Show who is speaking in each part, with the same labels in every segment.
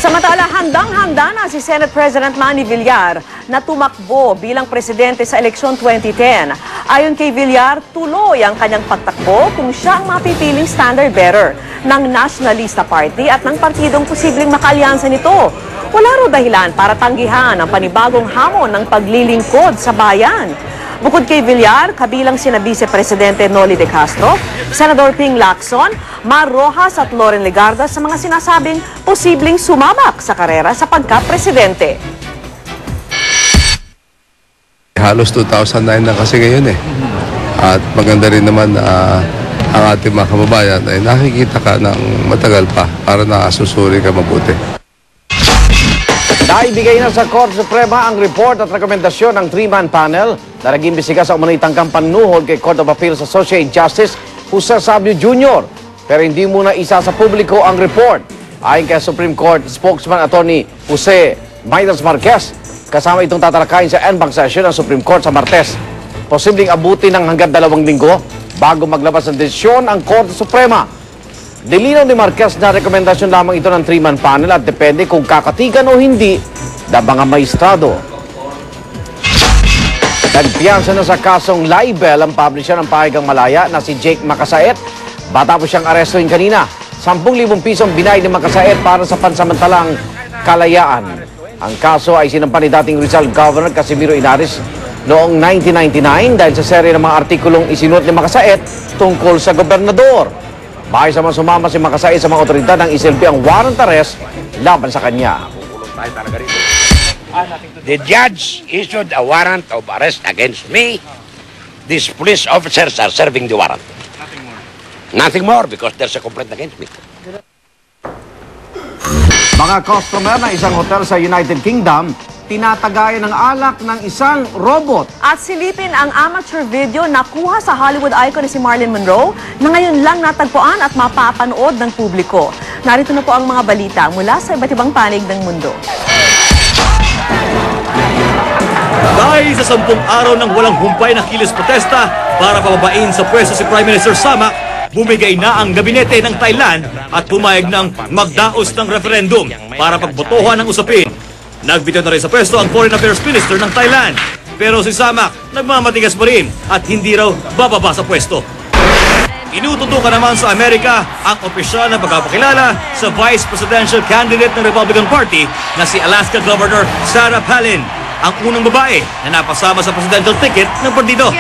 Speaker 1: Samantala, handang-handa na si Senate President Manny Villar na tumakbo bilang presidente sa eleksyon 2010. Ayon kay Villar, tuloy ang kanyang pagtakbo kung siya ang mapipiling standard bearer ng Nationalista Party at ng partidong posibleng makaalyansa nito. Wala raw dahilan para tanggihan ang panibagong hamon ng paglilingkod sa bayan. Bukod kay Villar, kabilang sina Vice Presidente Noli de Castro, Senador Ping Lacson, Mar Rojas at Loren Legarda sa mga sinasabing posibleng sumabak sa karera sa pagka-presidente.
Speaker 2: Halos 2009 na kasi ngayon eh. At maganda rin naman ang ating mga kababayan ay nakikita ka ng matagal pa para nakasusuri ka mabuti.
Speaker 3: Naibigay na sa Korte Suprema ang report at rekomendasyon ng 3-man panel na nag-imbestiga sa umunay tangkang panuhol kay Court of Appeals Associate Justice Jose Sabio Jr. Pero hindi muna isa sa publiko ang report. Ayon kay Supreme Court spokesman Attorney Jose Midas Marquez, kasama itong tatalakayin sa en banc session ng Supreme Court sa Martes. Posibleng abutin ng hanggang 2 linggo bago maglabas ng desisyon ang Korte Suprema. Dilinaw ni Marquez na rekomendasyon lamang ito ng 3-man panel at depende kung kakatigan o hindi ng mga maestrado. Nagpiyansa na sa kasong libel ang publisher ng Pahayagang Malaya na si Jake Macasaet. Matapos siyang arestuhin kanina, 10,000 pisong binayad ni Macasaet para sa pansamantalang kalayaan. Ang kaso ay sinampa ni dating Rizal Governor Casimiro Inares noong 1999 dahil sa serye ng mga artikulong isinuot ni Macasaet tungkol sa gobernador. Bahis naman sumama si Macasaet sa mga otoridad ng isilbi ang warrant arrest laban sa kanya.
Speaker 4: The judge issued a warrant of arrest against me. These police officers are serving the warrant. Nothing more because there's a complaint against me.
Speaker 3: Mga customer ng isang hotel sa United Kingdom, tinatagayan ng alak ng isang robot.
Speaker 1: At silipin ang amateur video na kuha sa Hollywood icon na si Marilyn Monroe na ngayon lang natagpuan at mapapanood ng publiko. Narito na po ang mga balita mula sa iba't ibang panig ng mundo.
Speaker 5: Dahil sa 10 araw ng walang humpay na kilos protesta para pababain sa pwesto si Prime Minister Samak, bumigay na ang gabinete ng Thailand at pumayag ng magdaos ng referendum para pagbotohan ng usapin. Nagbitiw na rin sa pwesto ang Foreign Affairs Minister ng Thailand. Pero si Samak nagmamatigas pa rin at hindi raw bababa sa pwesto. Inututukan naman sa Amerika ang opisyal na pagpapakilala sa Vice Presidential Candidate ng Republican Party na si Alaska Governor Sarah Palin, ang unang babae na napasama sa presidential ticket ng partido.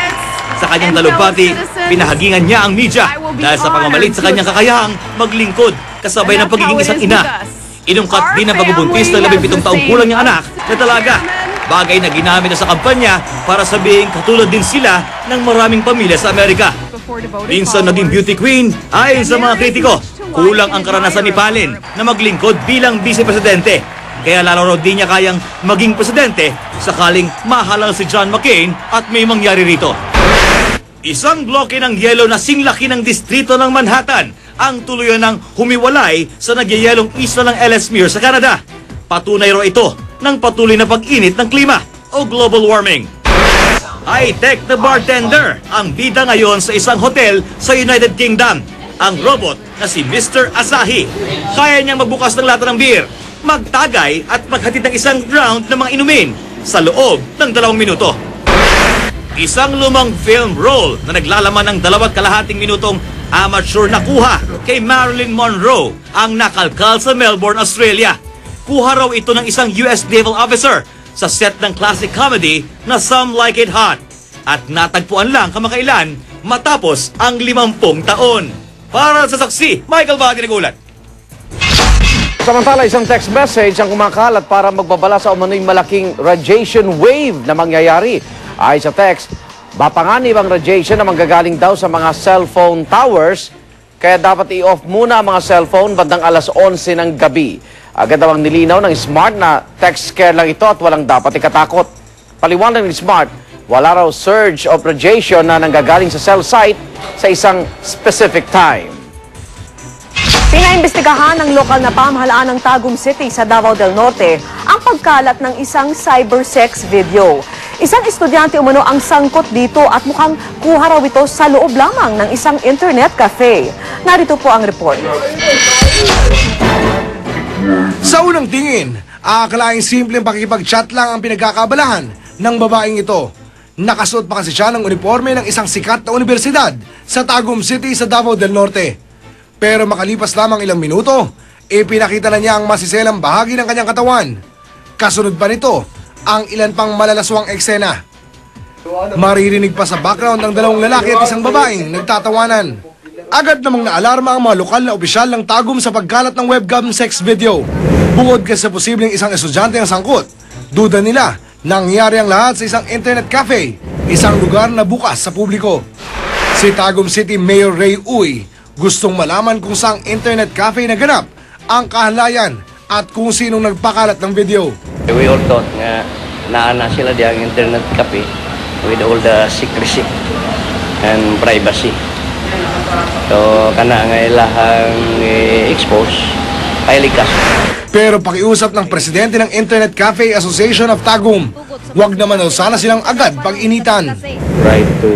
Speaker 5: Sa kanyang talumpati, pinahagingan niya ang media dahil sa pagmamalit sa kanyang kakayahang maglingkod kasabay ng pagiging isang ina. Inungkat din ang pagbubuntis ng 17 taong gulang niyang anak na dalaga. Bagay na ginamit na sa kampanya para sabihin katulad din sila ng maraming pamilya sa Amerika. Minsan naging beauty queen ay sa mga kritiko. Kulang ang karanasan ni Palin na maglingkod bilang vice-presidente. Kaya lalo raw di niya kayang maging presidente sakaling mahalal si John McCain at may mangyari rito. Isang bloke ng yelo na singlaki ng distrito ng Manhattan ang tuluyan ng humiwalay sa nagyayelong isla ng Ellesmere sa Canada. Patunay raw ito ng patuloy na pag-init ng klima o global warming. High-tech na bartender ang bida ngayon sa isang hotel sa United Kingdom. Ang robot na si Mr. Asahi. Kaya niyang magbukas ng lata ng beer, magtagay at maghatid ng isang round ng mga inumin sa loob ng 2 minuto. Isang lumang film role na naglalaman ng 2.5 minutong amateur na kuha kay Marilyn Monroe ang nakalkal sa Melbourne, Australia. Kuha raw ito ng isang US naval officer sa set ng classic comedy na Some Like It Hot at natagpuan lang kamakailan matapos ang 50 taon. Para sa saksi, Michael Bahati nagulat.
Speaker 3: Samantala, isang text message ang kumakalat para magbabala sa umano'y malaking radiation wave na mangyayari. Ay sa text, mapanganib ang radiation na manggagaling daw sa mga cellphone towers, kaya dapat i-off muna ang mga cellphone bandang alas 11 ng gabi. Agad daw ang nilinaw ng Smart na text scare lang ito at walang dapat ikatakot. Paliwanag ng Smart, wala raw surge of radiation na nanggagaling sa cell site sa isang specific time.
Speaker 1: Pinaimbestigahan ng lokal na pamahalaan ng Tagum City sa Davao del Norte ang pagkalat ng isang cybersex video. Isang estudyante umano ang sangkot dito at mukhang kuha raw ito sa loob lamang ng isang internet cafe. Narito po ang report.
Speaker 6: Sa unang tingin, aakalaing simpleng pakikipag-chat lang ang pinagkakabalahan ng babaeng ito. Nakasuot pa kasi siya ng uniforme ng isang sikat na universidad sa Tagum City sa Davao del Norte. Pero makalipas lamang ilang minuto, ipinakita na niya ang masiselang bahagi ng kanyang katawan. Kasunod pa nito, ang ilan pang malalaswang eksena. Maririnig pa sa background ng dalawang lalaki at isang babaeng nagtatawanan. Agad namang naalarma ang mga lokal na opisyal ng Tagum sa pagkalat ng webcam sex video. Bukod kasi sa posibleng isang estudyante ang sangkot, duda nila nangyari ang lahat sa isang internet cafe, isang lugar na bukas sa publiko. Si Tagum City Mayor Ray Uy gustong malaman kung saang internet cafe naganap ang kahalayan at kung sinong nagpakalat ng video.
Speaker 7: We all thought nga naana sila di ang internet cafe with all the secrecy and privacy. So, kana nga ilahang expose, pailikas.
Speaker 6: Pero pakiusap ng presidente ng Internet Cafe Association of Tagum, wag naman daw sana silang agad pag-initan.
Speaker 8: Right to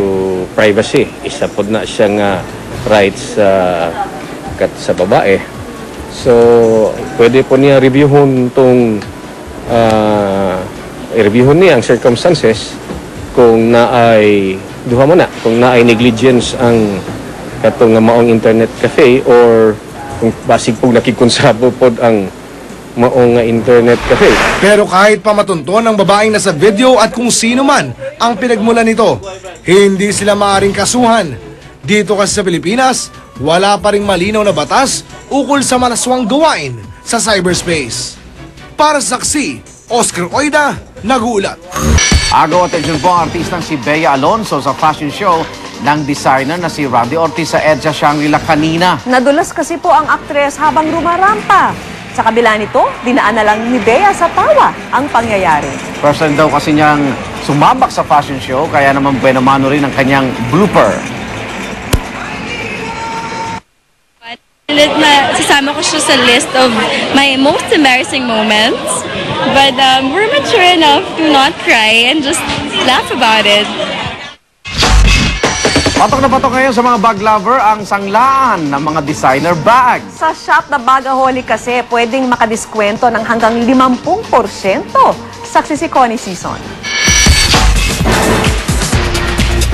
Speaker 8: privacy, isa po na siyang rights sa babae. So, pwede po niya reviewon tong i-reviewon niya ang circumstances kung naay duha mo na, kung naay negligence ang katong nga maong internet cafe or kung basig pong nakikonsabo pod ang maong nga internet cafe.
Speaker 6: Pero kahit pa matunton ng babaeng nasa video at kung sino man ang pinagmulan nito, hindi sila maaaring kasuhan. Dito kasi sa Pilipinas, wala pa ring malinaw na batas ukol sa malaswang gawain sa cyberspace. Para sa saksi, Oscar Oida, nag-uulat.
Speaker 3: Agaw atensyon po ang artistang si Bea Alonso sa fashion show ng designer na si Randy Ortiz sa EDSA Shangri-La kanina.
Speaker 1: Nadulas kasi po ang aktres habang rumarampa. Sa kabila nito, dinaan na lang ni Bea sa tawa ang pangyayari.
Speaker 3: First time daw kasi niyang sumabak sa fashion show, kaya naman buenamano rin ang kanyang blooper.
Speaker 9: Sasama ko siya sa list of my most embarrassing moments. But we're mature enough to not cry and just laugh about it.
Speaker 3: Patok na patok ngayon sa mga bag lover ang sanglaan ng mga designer bags.
Speaker 1: Sa shop na Bagaholic kasi, pwedeng makadiskwento ng hanggang 50%. Saksi si Connie Sison.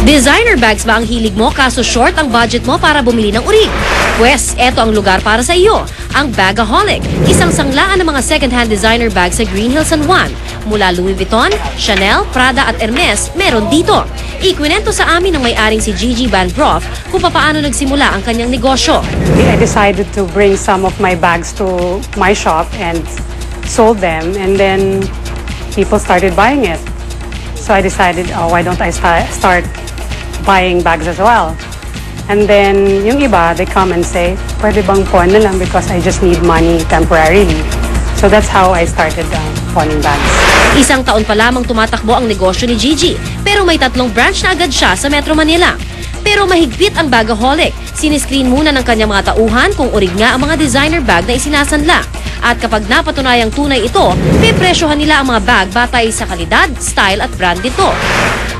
Speaker 10: Designer bags ba ang hilig mo kaso short ang budget mo para bumili ng urig? Pwes, eto ang lugar para sa iyo, ang Bagaholic, isang sanglaan ng mga second-hand designer bags sa Green Hills, San Juan. Mula Louis Vuitton, Chanel, Prada at Hermes, meron dito. Ikwinento sa amin ng may-aring si Gigi Bandroff kung paano nagsimula ang kanyang negosyo.
Speaker 11: I decided to bring some of my bags to my shop and sold them, and then people started buying it. So I decided, why don't I start buying bags as well? And then yung iba, they come and say, pwede bang pawn na lang because I just need money temporarily. So that's how I started pawning bags.
Speaker 10: Isang taon pa lamang tumatakbo ang negosyo ni Gigi, pero may 3 branch na agad siya sa Metro Manila. Pero mahigpit ang Bagaholic. Siniscreen muna ng kanyang mga tauhan kung urig nga ang mga designer bag na isinasanla. At kapag napatunayang tunay ito, pipresyohan nila ang mga bag batay sa kalidad, style at brand nito.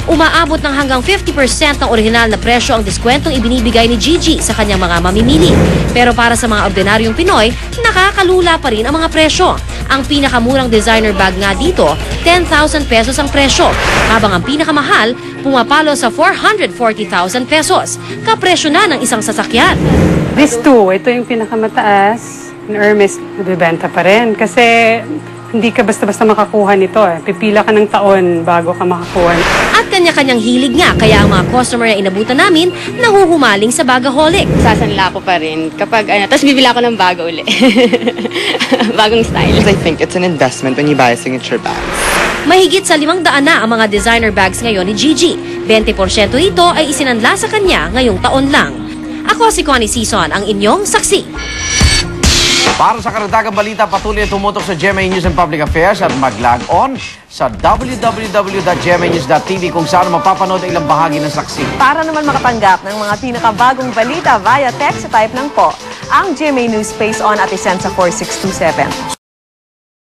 Speaker 10: Umaabot ng hanggang 50% ng orihinal na presyo ang diskwentong ibinibigay ni Gigi sa kanyang mga mamimili. Pero para sa mga ordinaryong Pinoy, nakakalula pa rin ang mga presyo. Ang pinakamurang designer bag nga dito, 10,000 pesos ang presyo, habang ang pinakamahal, pumapalo sa 440,000 pesos. Kapresyo na ng isang sasakyan.
Speaker 11: These two, ito yung pinakamataas. Yung Hermes, nabibenta pa rin. Kasi hindi ka basta-basta makakuha nito. Pipila ka ng taon bago ka makakuha.
Speaker 10: At kanya-kanyang hilig nga, kaya ang mga customer na inabutan namin, nahuhumaling sa Bagaholic.
Speaker 9: Sasanla ko pa rin kapag tapos bibila ko ng bago uli. Bagong style.
Speaker 12: I think it's an investment when you buy a signature bag.
Speaker 10: Mahigit sa 500 na ang mga designer bags ngayon ni Gigi. 20% ito ay isinanla sa kanya ngayong taon lang. Ako si Connie Sison, ang inyong saksi.
Speaker 3: Para sa karagdagang balita, patuloy tumutok sa GMA News and Public Affairs at mag-log on sa www.gmanews.tv kung saan mapapanood ang ilang bahagi ng saksi.
Speaker 1: Para naman makatanggap ng mga pinakabagong balita via text, type lang po ang GMA News Space On at isend sa 4627.